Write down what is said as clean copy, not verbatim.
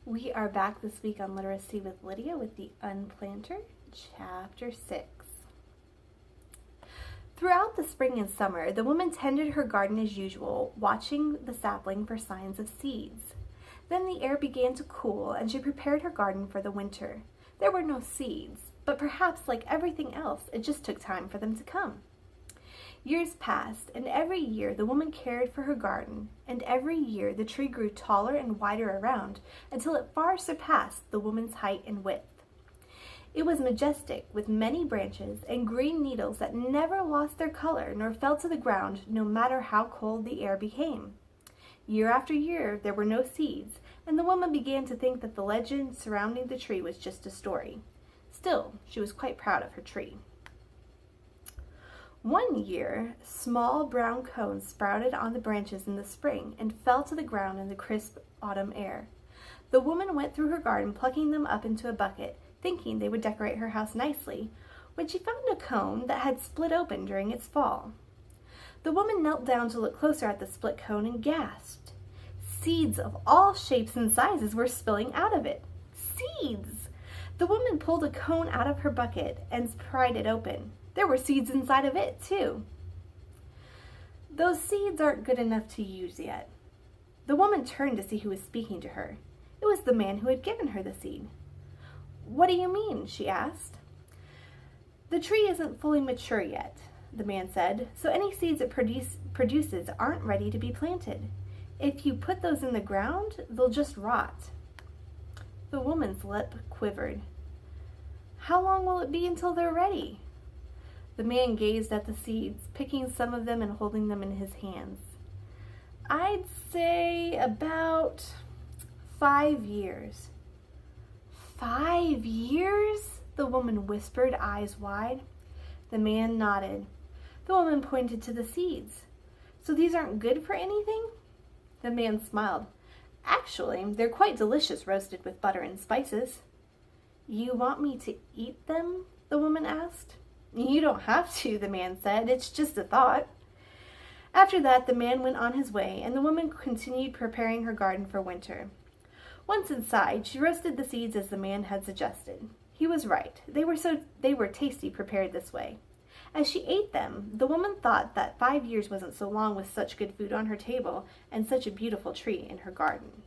We are back this week on Literacy with Lydia with the Unplanter, Chapter 6. Throughout the spring and summer, the woman tended her garden as usual, watching the sapling for signs of seeds. Then the air began to cool, and she prepared her garden for the winter. There were no seeds, but perhaps like everything else, it just took time for them to come. Years passed, and every year the woman cared for her garden, and every year the tree grew taller and wider around until it far surpassed the woman's height and width. It was majestic, with many branches and green needles that never lost their color nor fell to the ground no matter how cold the air became. Year after year there were no seeds, and the woman began to think that the legend surrounding the tree was just a story. Still, she was quite proud of her tree. One year, small brown cones sprouted on the branches in the spring and fell to the ground in the crisp autumn air. The woman went through her garden plucking them up into a bucket, thinking they would decorate her house nicely, when she found a cone that had split open during its fall. The woman knelt down to look closer at the split cone and gasped. Seeds of all shapes and sizes were spilling out of it. Seeds! The woman pulled a cone out of her bucket and pried it open. There were seeds inside of it, too. Those seeds aren't good enough to use yet. The woman turned to see who was speaking to her. It was the man who had given her the seed. "What do you mean?" she asked. "The tree isn't fully mature yet," the man said, "so any seeds it produces aren't ready to be planted. If you put those in the ground, they'll just rot." The woman's lip quivered. "How long will it be until they're ready?" The man gazed at the seeds, picking some of them and holding them in his hands. "I'd say about 5 years." 5 years? The woman whispered, eyes wide. The man nodded. The woman pointed to the seeds. "So these aren't good for anything?" The man smiled. "Actually, they're quite delicious roasted with butter and spices." "You want me to eat them?" the woman asked. "You don't have to," the man said. "It's just a thought." After that, the man went on his way, and the woman continued preparing her garden for winter. Once inside, she roasted the seeds as the man had suggested. He was right. They were tasty prepared this way. As she ate them, the woman thought that 5 years wasn't so long with such good food on her table and such a beautiful tree in her garden.